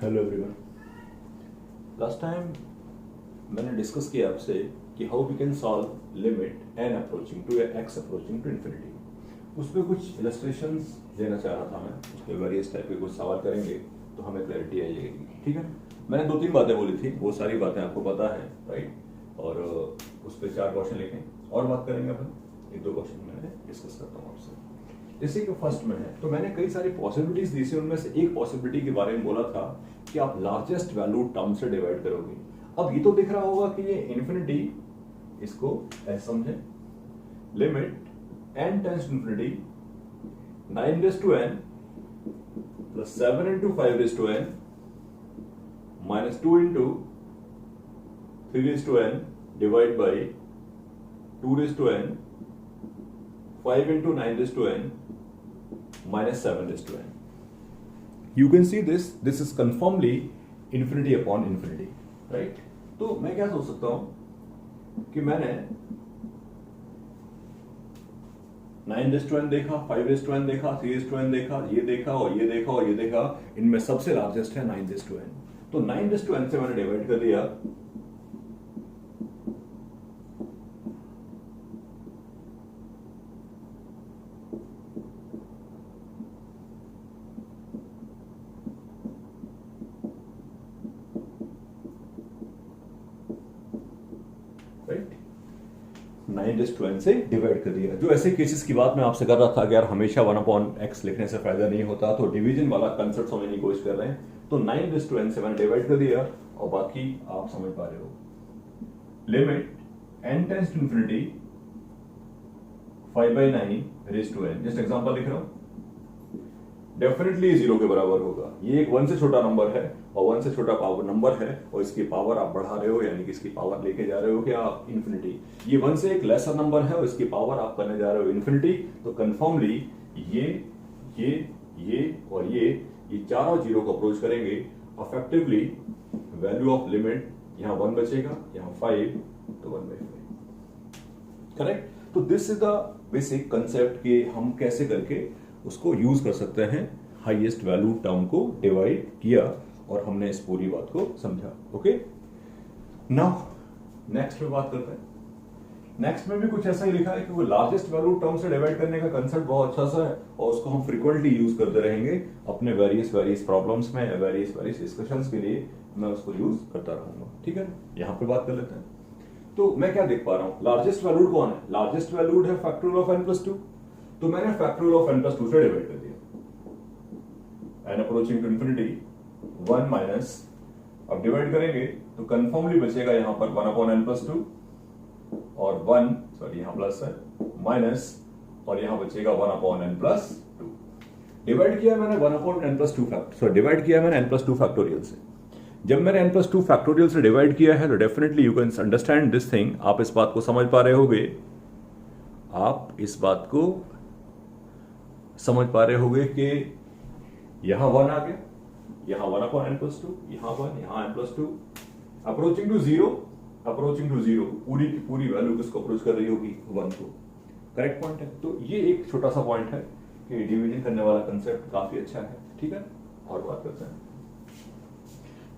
Hello everyone. Last time मैंने discuss किया आपसे कि how we can solve limit N approaching to या एक्स अप्रोचिंग टू इन्फिनिटी। उसमें कुछ इलस्ट्रेशंस देना चाह रहा था मैं, उसके वेरियस टाइप के कुछ सवाल करेंगे तो हमें क्लैरिटी आ जाएगी। ठीक है, मैंने 2-3 बातें बोली थी, वो सारी बातें आपको पता है, राइट? और उस पर 4 क्वेश्चन लिखें और बात करेंगे अपन। 1-2 क्वेश्चन मैंने डिस्कस करता हूँ आपसे। जैसे कि फर्स्ट में है तो मैंने कई सारी पॉसिबिलिटीज दी थी, उनमें से एक पॉसिबिलिटी के बारे में बोला था कि आप लार्जेस्ट वैल्यू टर्म से डिवाइड करोगे। अब ये तो दिख रहा होगा कि ये इन्फिनिटी, इसको ऐसे समझें, limit n tends to infinity 9 raise to n plus 7 into 5 raise to n minus 2 into 3 raise to n divide by 2 raise to n 5 into 9 raised to n minus 7 raised to n. You can see this is conformly infinity upon infinity, right? तो मैं क्या सोच सकता हूं कि मैंने 9 raised to n देखा, 5 raised to n देखा, 3 raised to n देखा, ये देखा और ये देखा और ये देखा, इनमें सबसे लार्जेस्ट है 9 raised to n। तो 9 raised to n से मैंने डिवाइड कर दिया, राइट? 9 रेज़ टू n से डिवाइड कर दिया। जो ऐसे केसेस की बात मैं आपसे कर रहा था कि यार हमेशा 1/x लिखने से फायदा नहीं होता, तो डिवीजन वाला कंसेप्ट समझने की कोशिश कर रहे हैं, तो 9 रेज़ टू n से मैंने डिवाइड कर दिया और बाकी आप समझ पा रहे हो। Limit n tends to infinity 5/9 raise to n, just example लिख रहा हूं, डेफिनेटली 0 के बराबर होगा। ये एक 1 से छोटा नंबर है और 1 से छोटा पावर नंबर है और इसकी पावर आप बढ़ा रहे हो, यानी कि इसकी पावर लेके जा रहे हो क्या आप इन्फिनिटी। ये 1 से एक लेसर नंबर है और इसकी पावर आप करने जा रहे हो इन्फिनिटी। तो कंफर्मली ये और ये चारों 0 को अप्रोच करेंगे। इफेक्टिवली वैल्यू ऑफ लिमिट, यहां 1 बचेगा, यहां 5, तो 1/5। करेक्ट? तो this is the basic concept कि हम कैसे करके उसको यूज कर सकते हैं। हाईएस्ट वैल्यू टर्म को डिवाइड किया और हमने इस पूरी बात को समझा। ओके, नाउ नेक्स्ट में बात करते हैं। नेक्स्ट में भी कुछ ऐसा ही लिखा है कि वो लार्जेस्ट वैल्यू टर्म से डिवाइड करने का कंसेप्ट बहुत अच्छा सा है और उसको हम फ्रीक्वेंटली यूज करते रहेंगे अपने वेरियस प्रॉब्लम्स में, वेरियस डिस्कशंस के लिए मैं उसको यूज करता रहूंगा। ठीक है, यहां पे बात कर लेते हैं। तो मैं क्या देख पा रहा हूं, लार्जेस्ट वैल्यूड कौन है? लार्जेस्ट वैल्यूड है फैक्टोरियल ऑफ n+2। तो मैंने फैक्टोरियल ऑफ n+2 से डिवाइड कर दिया, n approaching to infinity 1 minus, अब डिवाइड करेंगे तो कंफर्मली बचेगा यहां पर 1/n+2 और 1, सॉरी यहां प्लस है, माइनस, और यहां बचेगा 1/n+2। डिवाइड किया मैंने 1/n+2 फैक्टर, सॉरी डिवाइड किया मैंने n+2 फैक्टोरियल से। जब मैंने n+2 फैक्टोरियल से डिवाइड किया है तो definitely you can understand this thing. आप इस बात को समझ पा रहे होगे, आप इस बात को समझ पा रहे होगे कि यहां 1 आ गया, यहां 1/n+2, यहां 1, यहां n+2, अप्रोचिंग टू 0, पूरी की पूरी वैल्यू किसको अप्रोच कर रही होगी? 1 को। करेक्ट पॉइंट है। तो ये एक छोटा सा पॉइंट है कि डिवीजन करने वाला कंसेप्ट काफी अच्छा है। ठीक है, और बात करते हैं।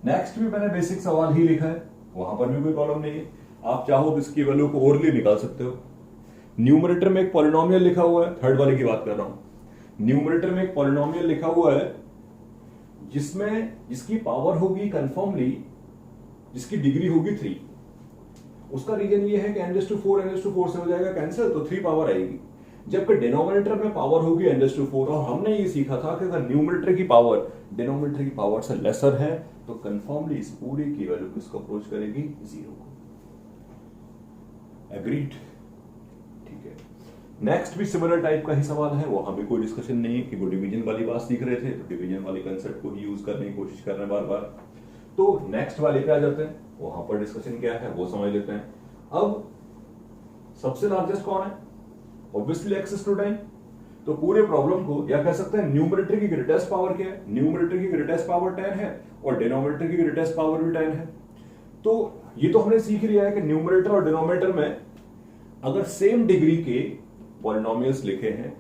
नेक्स्ट भी मैंने बेसिक सवाल ही लिखा है, वहां पर भी कोई प्रॉब्लम नहीं है। आप चाहो तो इसकी वैल्यू को ओरली निकाल सकते हो। न्यूमरेटर में एक पॉलिनोमियल लिखा हुआ है, थर्ड वाले की बात कर रहा हूं। न्यूमरेटर में एक पॉलिनोमियल लिखा हुआ है जिसकी पावर होगी कंफर्मली, जिसकी डिग्री होगी 3। उसका रीजन ये है कि n4 से हो जाएगा कैंसिल, तो 3 पावर आएगी। जबकि डिनोमिनेटर में पावर होगी n4, और हमने ये सीखा था कि अगर न्यूमरेटर की पावर डिनोमिनेटर की पावर से लेसर है तो कंफर्मली इस पूरी की वैल्यू किसको अप्रोच करेगी? 0 को। एग्रीड? ठीक है। नेक्स्ट भी सिमिलर टाइप का ही सवाल है, वहां भी कोई डिस्कशन नहीं है कि वो डिवीजन वाली बात सीख रहे थे तो डिवीजन वाले कंसेप्ट को ही यूज करने की कोशिश कर रहे हैं बार बार। तो नेक्स्ट वाले पे आ जाते हैं, वहां पर डिस्कशन क्या है वो समझ लेते हैं। अब सबसे लार्जेस्ट कौन है? Obviously x to 10। तो पूरे प्रॉब्लम को या कह सकते हैं न्यूमरेटर की ग्रेटेस्ट पावर क्या है? न्यूमरेटर की ग्रेटेस्ट पावर 10 है और डिनोमिनेटर की ग्रेटेस्ट पावर भी 10 है। तो ये तो हमने सीख लिया है कि न्यूमरेटर और डिनोमिनेटर में अगर सेम डिग्री के पॉलिनोमियल्स लिखे हैं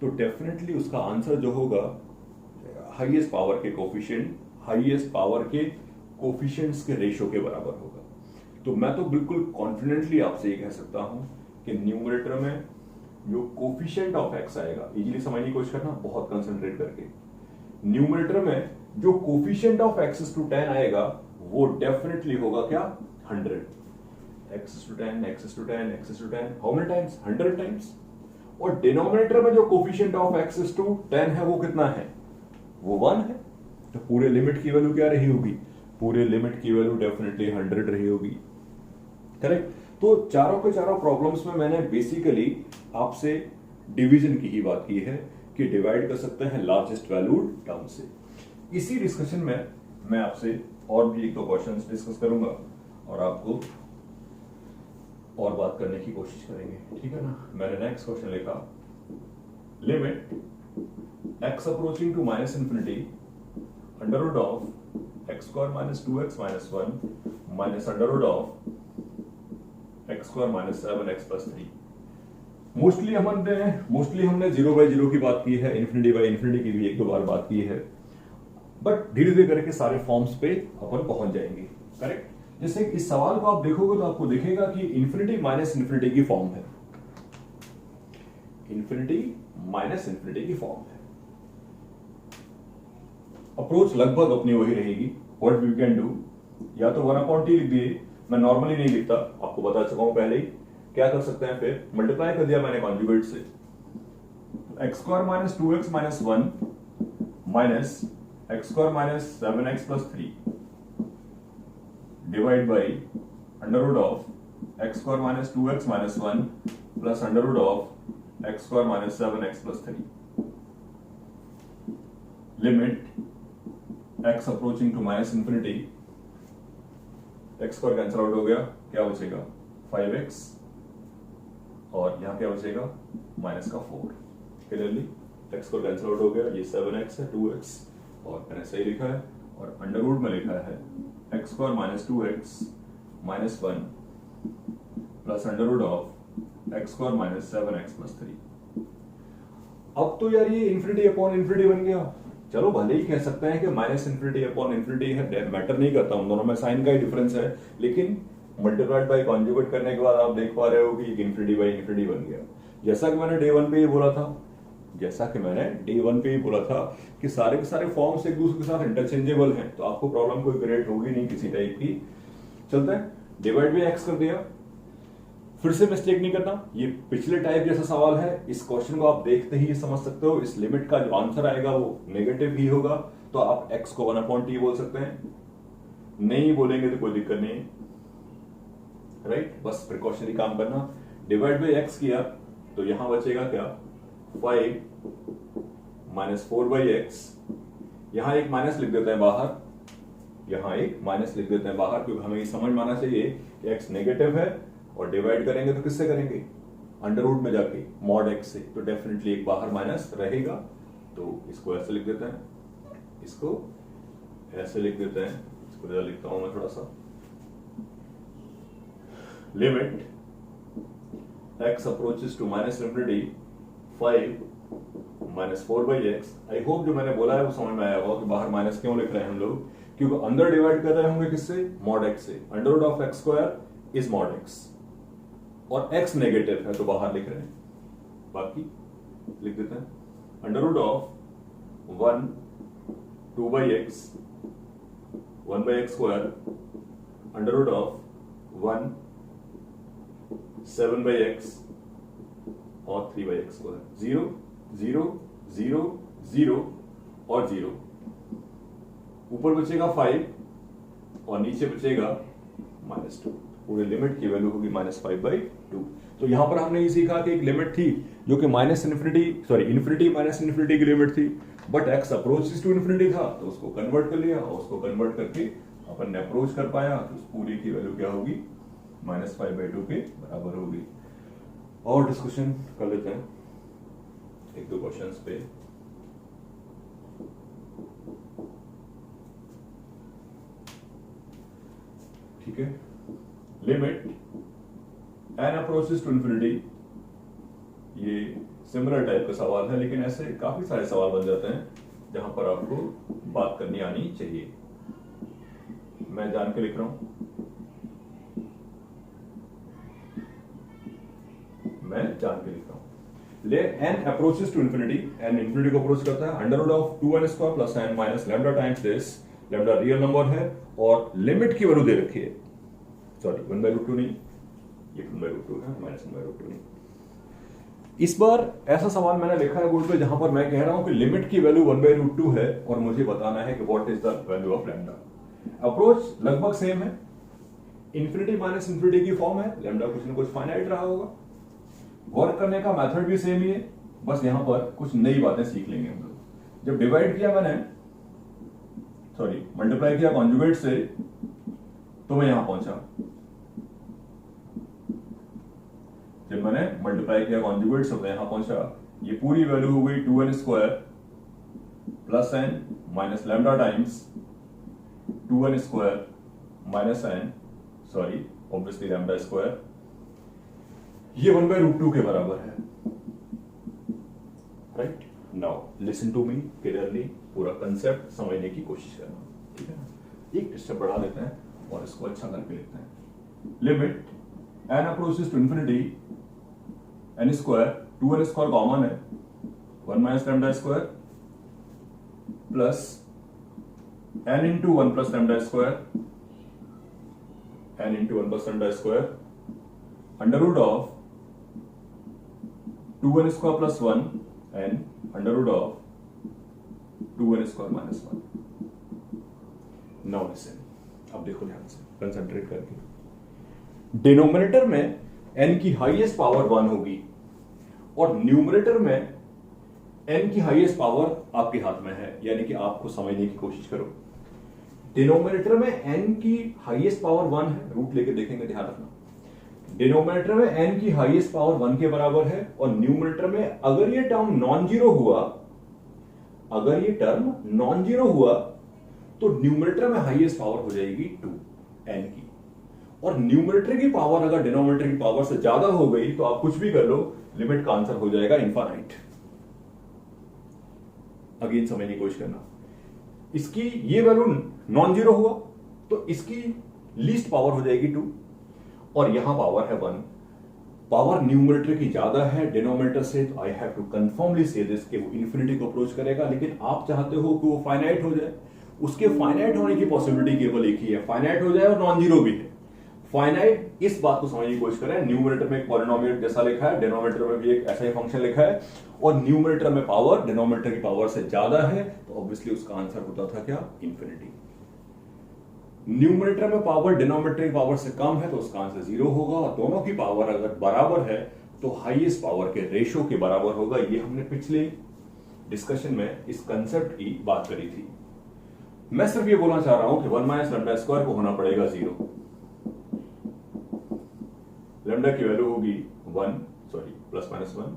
तो डेफिनेटली उसका आंसर जो होगा हाईएस्ट पावर के कोफिशिएंट हाईएस्ट पावर के कोफिशिएंट्स के रेशियो के बराबर होगा। तो मैं तो बिल्कुल कॉन्फिडेंटली आपसे ये कह सकता हूं कि न्यूमरेटर में जो कोफिशिएंट ऑफ एक्स आएगा, इजीली समझने की कोशिश करना बहुत कंसंट्रेट करके, न्यूमरेटर में जो कोफिशिएंट ऑफ एक्स टू 10 आएगा वो डेफिनेटली होगा क्या, 100। X to 10 X to 10 X to 10, how many times, 100 times. और डिनोमिनेटर में जो कोफिशिएंट ऑफ एक्स टू 10 है वो कितना है, वो 1 है। तो पूरे लिमिट की वैल्यू क्या रही होगी, पूरे लिमिट की वैल्यू डेफिनेटली 100 रही होगी, करेक्ट। तो चारों के चारों प्रॉब्लम्स में मैंने बेसिकली आपसे डिवीजन की ही बात की है कि डिवाइड कर सकते हैं लार्जेस्ट वैल्यूड टर्म से। इसी डिस्कशन में मैं आपसे और भी एक दो क्वेश्चंस डिस्कस करूंगा और आपको और बात करने की कोशिश करेंगे, ठीक है ना। मैंने नेक्स्ट क्वेश्चन लिखा, limit x approaching to minus infinity under root of X square minus 2x minus 1 minus under root of X square minus 7x plus 3। Mostly हमने 0 बाई 0 की बात की है, इन्फिनिटी बाई इन्फिनिटी की भी एक दो बार बात की है, बट धीरे धीरे करके सारे फॉर्म्स पे अपन पहुंच जाएंगे, करेक्ट। जैसे इस सवाल को आप देखोगे तो आपको दिखेगा कि इन्फिनिटी माइनस इन्फिनिटी की फॉर्म है, इन्फिनिटी माइनस इन्फिनिटी की फॉर्म है। अप्रोच लगभग अपनी वही रहेगी। व्हाट वी कैन डू, या तो 1/t लिख दिए, मैं नॉर्मली नहीं लिखता, आपको बता चुका हूं पहले ही। क्या कर सकते हैं, फिर मल्टीप्लाई कर दिया मैंने कॉन्जुगेट से, X square minus 2x minus 1 minus X square minus 7x plus 3 divide by under root of X square minus 2x minus 1 plus under root of X square minus 7x plus 3। Limit x approaching to minus infinity, X square cancel out हो गया, क्या बचेगा 5x, और यहां क्या बचेगा minus का 4। Clearly x square cancel out हो गया, ये 7x है 2x, और मैंने सही लिखा है, और अंडर रूट में लिखा है X square minus 2x minus 1 plus under root of X square minus 7x plus 3। अब तो यार ये इंफिनिटी अपॉन इंफिनिटी बन गया। चलो भले ही कह सकते हैं कि माइनस इंफिनिटी अपॉन इंफिनिटी है, मैटर नहीं करता, उन दोनों में साइन का ही डिफरेंस है, लेकिन मल्टीप्लाइड बाय कॉन्जुगेट करने के बाद आप देख पा रहे हो कि इंफिनिटी बाय इंफिनिटी बन गया। जैसा कि मैंने डे 1 पे ही बोला था, कि सारे के सारे फॉर्म्स एक दूसरे के साथ इंटरचेंजेबल हैं, तो आपको प्रॉब्लम कोई क्रिएट होगी नहीं किसी टाइप की। चलता है, डिवाइड बाय एक्स कर दिया, फिर से मिस्टेक नहीं करना, ये पिछले टाइप जैसा सवाल है। इस क्वेश्चन को आप देखते ही समझ सकते हो, इस लिमिट का जो आंसर आएगा वो नेगेटिव ही होगा, तो आप x को 1/t बोल सकते हैं, नहीं बोलेंगे तो कोई दिक्कत नहीं, राइट। बस प्रिकॉशनरी काम करना। डिवाइड बाय x किया तो यहां बचेगा क्या, 5 माइनस 4/x, यहां एक माइनस लिख देते हैं बाहर, क्योंकि हमें ये समझ में आना चाहिए कि x नेगेटिव है, और डिवाइड करेंगे तो किससे करेंगे, अंडर रूट में जाके मॉड x से, तो डेफिनेटली एक बाहर माइनस रहेगा। तो इसको ऐसे लिख देते हैं, इसको ऐसे लिख देते हैं, इसको जरा लिखता हूं मैं थोड़ा सा, limit x approaches to minus infinity 5 minus 4/x। I hope जो मैंने बोला है वो समझ में आया होगा कि बाहर माइनस क्यों लिख रहे हैं हम लोग, क्योंकि अंदर डिवाइड कर रहे होंगे किससे, मॉड x से। Under root of X square is mod x, और x नेगेटिव है तो बाहर लिख रहे हैं, बाकी लिख देते हैं under root of 1 2/x 1/x square under root of 1 7/x और 3/x स्क्वायर, 0 0 0 0 और 0, ऊपर बचेगा 5 और नीचे बचेगा -2। पूरे लिमिट की वैल्यू होगी -5/2। तो यहां पर हमने ये सीखा कि एक लिमिट थी जो कि इन्फिनिटी माइनस इन्फिनिटी की लिमिट थी, but x approaches to infinity था तो उसको कन्वर्ट कर लिया, और उसको कन्वर्ट करके अपन ने अप्रोच कर पाया, तो उस पूरी की वैल्यू क्या होगी, -5/2 के बराबर होगी। और डिस्कशन कर लेते हैं एक दो क्वेश्चंस पे। ठीक है, limit n approaches to infinity, ये सिमिलर टाइप का सवाल है, लेकिन ऐसे काफी सारे सवाल बन जाते हैं जहां पर आपको बात करनी आनी चाहिए। मैं जान के लिख रहा हूं, मैं जान के लिख रहा हूं। ले n approaches to infinity, n infinity को अप्रोच करता है, under root of 2n square plus n minus lambda times this, lambda real number है और लिमिट की वैल्यू दे रखी है, सॉरी 1/√2 नहीं, ये 1/√2 है, माइनस 1/√2 नहीं। इस बार ऐसा सवाल मैंने लिखा है बोर्ड पे जहां पर मैं कह रहा हूं कि लिमिट की वैल्यू 1/√2 है और मुझे बताना है कि what is the value of lambda. Approach लगभग सेम है, इंफिनिटी माइनस इंफिनिटी की फॉर्म है, लैम्डा कुछ ना कुछ फाइनाइट रहा होगा, वर्क करने का मेथड भी सेम ही है, बस यहां पर कुछ नई बातें सीख लेंगे हम लोग। जब डिवाइड किया मैंने, सॉरी मल्टीप्लाई किया कॉन्जुगेट से, तो मैं यहां पहुंचा। जब मैंने मल्टीप्लाई किया कॉन्जुगेट से, यहां पहुंचा, ये पूरी वैल्यू हो गई 2n square plus n minus lambda times 2n square minus n, sorry obviously lambda square, ये 1/√2 के बराबर है। Right, now listen to me clearly, पूरा कंसेप्ट समझने की कोशिश करना, ठीक है ना। एक स्टेप बढ़ा देते हैं और इसको अच्छा करके लिखते हैं। Limit n approaches to infinity n square, 2n square common है, 1 minus lambda square plus n into 1 plus lambda square, n into 1 plus lambda square, under root of 2n square plus 1 and under root of 2n square minus 1। Now listen, अब देखो ध्यान से, concentrate करके। Denominator में n की highest power 1 होगी और numerator में n की हाईएस्ट पावर आपके हाथ में है, यानी कि आपको समझने की कोशिश करो। डिनोमिनेटर में n की हाईएस्ट पावर 1 है, रूट लेके देखेंगे, ध्यान रखना। डिनोमिनेटर में n की हाईएस्ट पावर 1 के बराबर है और न्यूमरेटर में अगर ये टर्म नॉन जीरो हुआ, अगर ये टर्म नॉन जीरो हुआ तो न्यूमरेटर में हाईएस्ट पावर हो जाएगी 2 n की, और न्यूमरेटर की पावर अगर डिनोमिनेटर की पावर से ज्यादा हो गई तो आप कुछ भी कर लो, लिमिट का आंसर हो जाएगा इनफाइनाइट। अगेन समझने की कोशिश करना, इसकी ये वैल्यू नॉन जीरो हुआ तो इसकी लीस्ट पावर हो जाएगी 2 और यहां पावर है 1, पावर न्यूमरेटर की ज्यादा है डिनोमिनेटर से, तो आई हैव टू कंफर्मली से दिस कि वो इंफिनिटी को अप्रोच करेगा, लेकिन आप चाहते हो कि वो फाइनाइट हो जाए। उसके फाइनाइट होने की पॉसिबिलिटी केवल एक ही है, फाइनाइट हो जाए और नॉन जीरो भी है। फाइनाइट, इस बात को समझने की कोशिश करें, न्यूमरेटर में एक पॉलिनोमियल जैसा लिखा है, डिनोमिनेटर में भी एक ऐसा ही फंक्शन लिखा है, और न्यूमरेटर में पावर डिनोमिनेटर की पावर से ज्यादा है, तो ऑब्वियसली उसका आंसर होता था क्या, इंफिनिटी। न्यूमरेटर में पावर डिनोमिनेटर की पावर से कम है तो उसका आंसर 0 होगा, और दोनों की पावर अगर बराबर है तो हाईएस्ट पावर के रेशो के बराबर होगा। ये हमने पिछले डिस्कशन में इस कंसेप्ट की बात करी थी। मैं सिर्फ ये बोलना चाह रहा हूं कि 1 माइनस लैम्डा स्क्वायर को होना पड़ेगा 0, लैम्डा की वैल्यू होगी 1, sorry plus minus 1,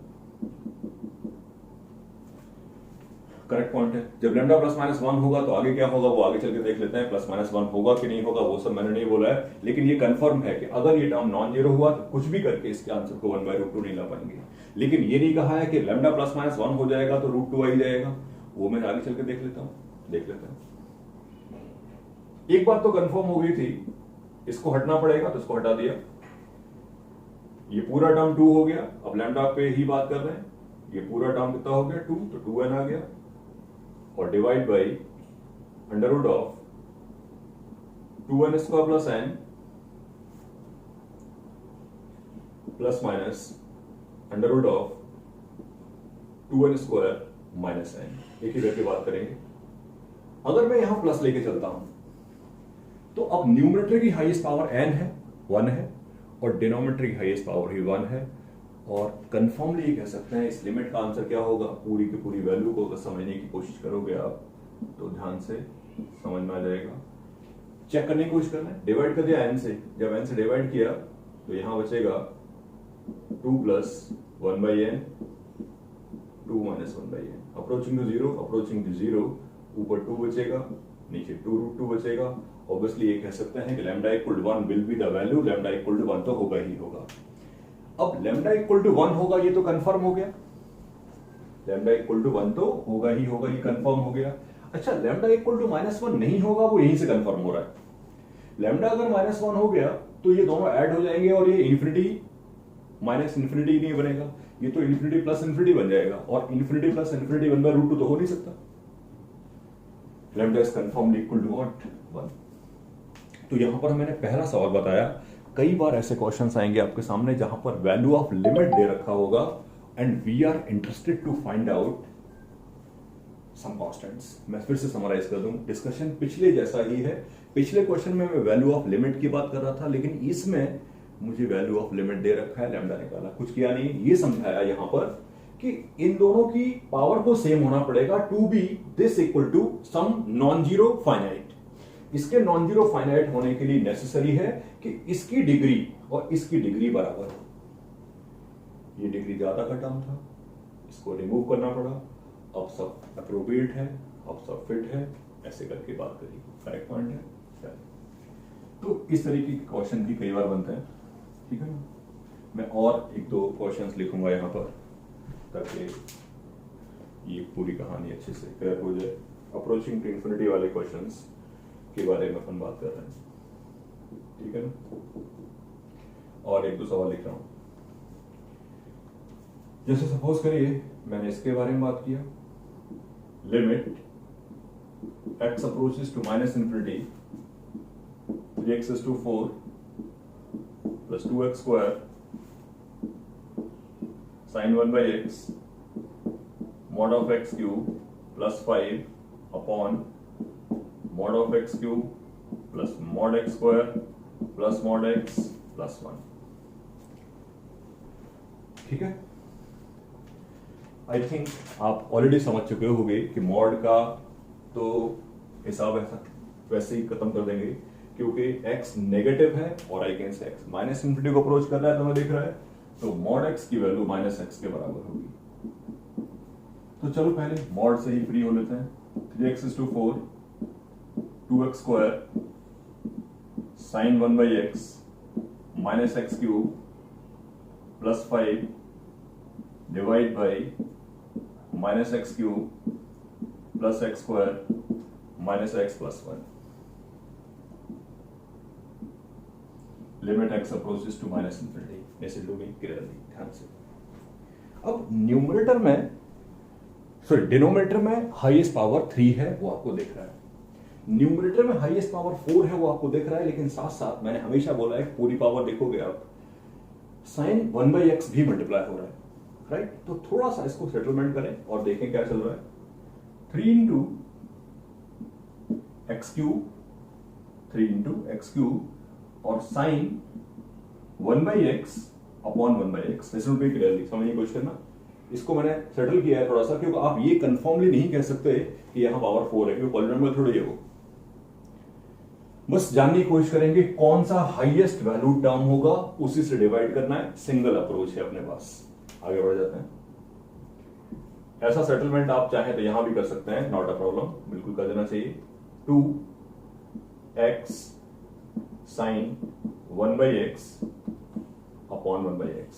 correct point है। जब लैम्डा प्लस माइनस 1 होगा तो आगे क्या होगा वो आगे चल के देख लेते हैं, प्लस माइनस 1 होगा कि नहीं होगा वो सब मैंने नहीं बोला है, लेकिन ये कंफर्म है कि अगर ये टर्म नॉन जीरो हुआ तो कुछ भी करके इसके आंसर को 1/√2 नहीं ला पाएंगे। लेकिन ये नहीं कहा है कि लैम्डा प्लस माइनस 1 हो जाएगा तो √2 आ ही जाएगा, वो मैं आगे चल के देख लेता हूं, देख लेते हैं। एक बात तो कंफर्म हो गई थी, इसको हटना पड़ेगा तो इसको हटा दिया, ये पूरा टर्म 2 हो गया। अब लैम्डा पे ही बात कर रहे हैं, ये पूरा टर्म कितना हो गया 2, तो 2n आ गया, और divide by under root of 2n square plus n plus minus under root of 2n square minus n। एक ही करके बात करेंगे। अगर मैं यहां प्लस लेके चलता हूं तो अब न्यूमरेटर की हाईएस्ट पावर n है, 1 है, और डिनोमिनेटर की हाईएस्ट पावर ही 1 है, और कंफर्मली ये कह सकते हैं इस लिमिट का आंसर क्या होगा। पूरी की पूरी वैल्यू को अगर समझने की कोशिश करोगे आप तो ध्यान से समझ में आ जाएगा। चेक करने की कोशिश करना है, डिवाइड कर दिया n से, जब n से डिवाइड किया तो यहां बचेगा 2 plus 1/n, 2 minus 1/n, approaching to 0, approaching to 0, ऊपर 2 बचेगा, नीचे 2√2 बचेगा। ऑब्वियसली ये कह सकते हैं कि lambda equal to 1 will be the value, lambda equal to 1 तो होगा ही होगा। अब लैम्डा इक्वल टू 1 होगा, ये तो कंफर्म हो गया, लैम्डा इक्वल टू 1 तो होगा ही होगा, ये कंफर्म हो गया। अच्छा, लैम्डा इक्वल टू -1 नहीं होगा, वो यहीं से कंफर्म हो रहा है। लैम्डा अगर -1 हो गया तो ये दोनों ऐड हो जाएंगे और ये इन्फिनिटी माइनस इन्फिनिटी नहीं बनेगा, ये तो इन्फिनिटी प्लस इन्फिनिटी बन जाएगा, और इन्फिनिटी प्लस इन्फिनिटी 1/√2 तो हो नहीं सकता। लैम्डा इज कंफर्मली इक्वल टू व्हाट, 1। तो यहां पर मैंने पहला सवाल बताया, कई बार ऐसे क्वेश्चंस आएंगे आपके सामने जहां पर वैल्यू ऑफ लिमिट दे रखा होगा and we are interested to find out some constants. मैं फिर से समराइज कर दूं, डिस्कशन पिछले जैसा ही है। पिछले क्वेश्चन में मैं वैल्यू ऑफ लिमिट की बात कर रहा था, लेकिन इसमें मुझे वैल्यू ऑफ लिमिट दे रखा है, लैम्डा निकाला, कुछ किया नहीं, ये समझाया यहां पर कि इन दोनों की पावर को सेम होना पड़ेगा to be this equal to some non zero finite. इसके नॉन जीरो फाइनाइट होने के लिए नेसेसरी है कि इसकी डिग्री और इसकी डिग्री बराबर हो। ये डिग्री ज्यादा का टर्म था, इसको रिमूव करना पड़ा, अब सब अप्रोप्रिएट है, अब सब फिट है, ऐसे करके बात करी, करेक्ट पॉइंट है। तो इस तरीके के क्वेश्चन भी कई बार बनते हैं, ठीक है ना। मैं और एक दो क्वेश्चंस लिखूंगा यहां पर ताकि ये पूरी कहानी अच्छे से क्लियर हो जाए। अप्रोचिंग टू इंफिनिटी वाले क्वेश्चंस के बारे में अपन बात कर रहे हैं, ठीक है ना। और एक दो सवाल लिख रहा हूं, जैसे सपोज करिए मैंने इसके बारे में बात किया, limit x approaches to minus infinity 3x is to 4 plus 2x square sin 1 by x mod of x cube plus 5 upon mod of x cube plus mod x square plus mod x plus 1। ठीक है, I think आप already समझ चुके होंगे कि mod का तो हिसाब ऐसा वैसे ही खत्म कर देंगे, क्योंकि x नेगेटिव है और I can say x minus infinity को अप्रोच कर रहा है, तो मैं देख रहा है, तो मॉड x की वैल्यू माइनस x के बराबर होगी। तो चलो पहले मॉड से ही फ्री हो लेते हैं। 3x is to 4 2x square sin 1 by x minus x cube plus 5 divide by minus x cube plus x square minus x plus 1। Limit x approaches to minus infinity, ऐसे लोग clearly ध्यान से। अब numerator में, sorry denominator में highest power 3 है, वो आपको दिख रहा है। न्यूमरेटर में हाईएस्ट पावर 4 है, वो आपको दिख रहा है, लेकिन साथ साथ मैंने हमेशा बोला है पूरी पावर देखोगे आप, साइन 1 by x भी मल्टीप्लाई हो रहा है, राइट। तो थोड़ा सा इसको सेटलमेंट करें और देखें क्या चल रहा है। 3 into x cube, 3 into x cube और sine 1 by x upon 1 by x। इसमें भी क्लियरली समझने की कोशिश करना, इसको मैंने सेटल किया है थोड़ा सा, क्योंकि आप ये कंफर्मली नहीं कह सकते कि यहां पावर 4 है, क्योंकि पॉलिनोमियल थोड़ी है वो। बस जानने की कोशिश करेंगे कौन सा हाईएस्ट वैल्यू टर्म होगा, उसी से डिवाइड करना है। सिंगल अप्रोच है अपने पास, आगे बढ़ जाते हैं। ऐसा सेटलमेंट आप चाहें तो यहां भी कर सकते हैं, नॉट अ प्रॉब्लम, बिल्कुल कर देना चाहिए। 2x sine 1 by x upon 1 by x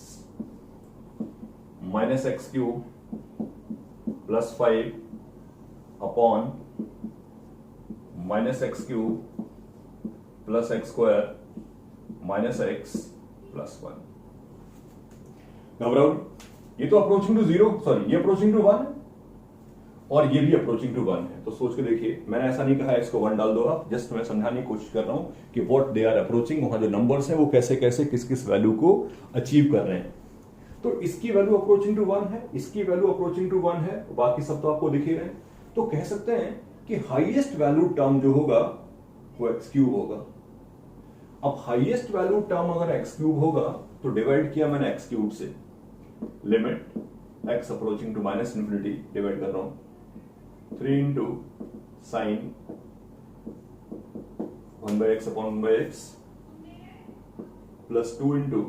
minus X cube plus 5 upon minus X cube plus X square minus X plus 1। घबराओ, ये तो अप्रोचिंग टू 0, सॉरी ये अप्रोचिंग टू 1 है और ये भी अप्रोचिंग टू 1 है। तो सोच के देखिए, मैंने ऐसा नहीं कहा एक्स को 1 डाल दो आप, जस्ट मैं समझाने की कोशिश कर रहा हूं कि व्हाट दे आर अप्रोचिंग, वहां जो नंबर्स हैं वो कैसे कैसे किस किस वैल्यू को अचीव कर रहे हैं। तो इसकी वैल्यू अप्रोचिंग टू 1 है, इसकी वैल्यू अप्रोचिंग टू 1 है, बाकी सब तो आपको दिख ही रहे हैं। तो कह सकते हैं कि हाईएस्ट वैल्यू टर्म जो होगा वो एक्स क्यूब होगा। अब हाईएस्ट वैल्यू टर्म अगर एक्स क्यूब होगा तो डिवाइड किया मैंने एक्स क्यूब से, limit x approaching to minus infinity divide कर रहा हूं 3 into sine 1 by x upon 1 by x plus 2 into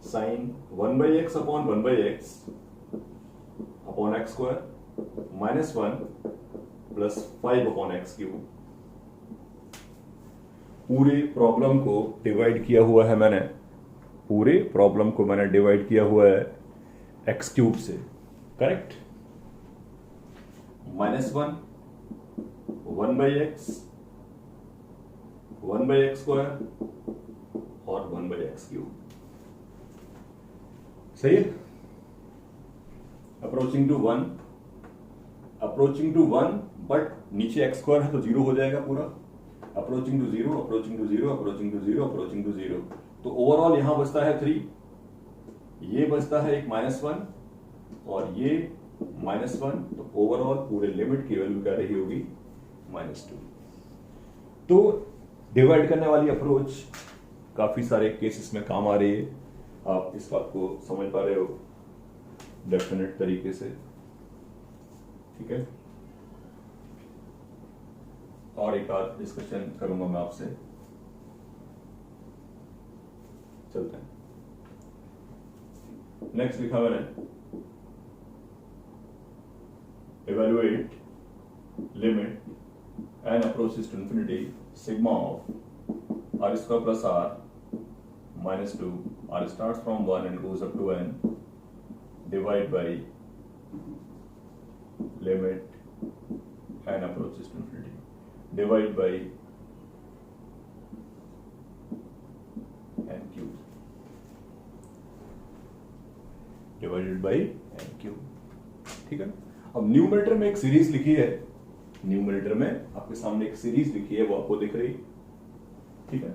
sine 1 by x upon 1 by x upon x square minus 1 plus 5 upon x cube. पूरे problem को divide किया हुआ है मैंने, पूरे प्रॉब्लम को मैंने डिवाइड किया हुआ है एक्स क्यूब से, करेक्ट। -1 1/x 1/x² और 1/x3। सही है। अप्रोचिंग टू 1 बट नीचे x² है तो 0 हो जाएगा पूरा। Approaching to 0 approaching to 0 approaching to 0 approaching to 0। तो ओवरऑल यहां बचता है 3, ये बचता है एक -1 और ये -1। तो ओवरऑल पूरे लिमिट की वैल्यू क्या रही होगी? -2। तो डिवाइड करने वाली अप्रोच काफी सारे केसेस में काम आ रही है। आप इस बात को समझ पा रहे हो डेफिनेट तरीके से, ठीक है। और एक आध डिस्कशन करूंगा मैं आपसे, चलते हैं। नेक्स्ट लिखा मैंने, evaluate limit n approaches to infinity sigma of r² plus r minus 2, r starts from 1 and goes up to n, divide by limit n approaches to infinity, divide by n cube, divided by n cube, ठीक है। अब numerator में एक series लिखी है, numerator में आपके सामने एक सीरीज लिखी है, वो आपको दिख रही, ठीक है।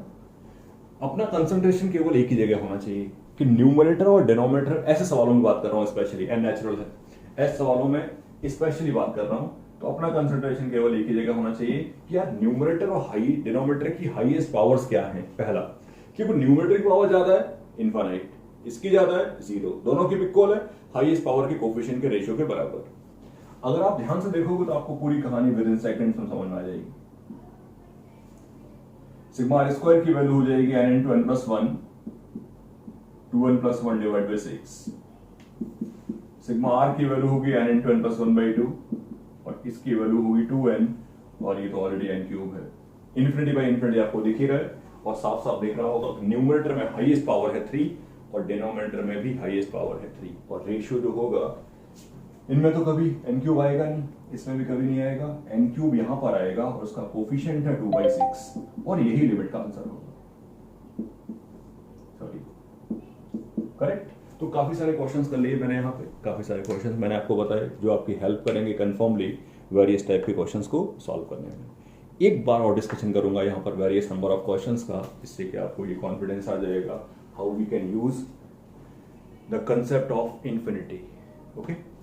अपना कंसंट्रेशन केवल एक ही जगह होना चाहिए कि न्यूमरेटर और डिनोमिनेटर, ऐसे सवालों में बात कर रहा हूं स्पेशली, एंड नेचुरल है, ऐसे सवालों में स्पेशली बात कर रहा हूं। तो अपना कंसंट्रेशन केवल एक ही जगह होना चाहिए कि यार न्यूमरेटर और डिनोमिनेटर की हाईएस्ट पावर्स क्या है। पहला, क्योंकि न्यूमरेटर की पावर ज्यादा है इनफाइनाइट, इसकी ज्यादा है 0, दोनों की इक्वल है, हाईएस्ट पावर के कोफिशिएंट के रेशियो के बराबर। अगर आप ध्यान से देखोगे तो आपको पूरी कहानी विद इन सेकंड्स में समझ में आ जाएगी। सिग्मा r² की वैल्यू हो जाएगी n into n plus 1, 2n plus 1 divided by 6। Sigma r की वैल्यू होगी n into n plus 1/2 और इसकी वैल्यू होगी 2n, और ये तो ऑलरेडी n क्यूब है। इन्फिनिटी बाय इन्फिनिटी आपको दिख ही रहा है और साफ साफ दिख रहा होगा। न्यूमरेटर में हाईएस्ट पावर है 3 और डिनोमिनेटर में भी हाईएस्ट पावर है 3, और रेशियो जो होगा इनमें तो कभी n क्यूब आएगा नहीं, इसमें भी कभी नहीं आएगा, n क्यूब यहां पर आएगा और उसका कोफिशिएंट है 2/6, और यही लिमिट का आंसर होगा। Sorry, correct. तो काफी सारे क्वेश्चंस कर लिए मैंने यहाँ पे, काफी सारे क्वेश्चंस मैंने आपको बताए जो आपकी हेल्प करेंगे कंफर्मली वेरियस टाइप के क्वेश्चंस को सॉल्व करने में। एक बार और डिस्कशन करूंगा यहाँ पर वेरियस नंबर ऑफ क्वेश्चंस का, जिससे कि आपको ये कॉन्फिडेंस आ जाएगा how we can use the concept of infinity. Okay.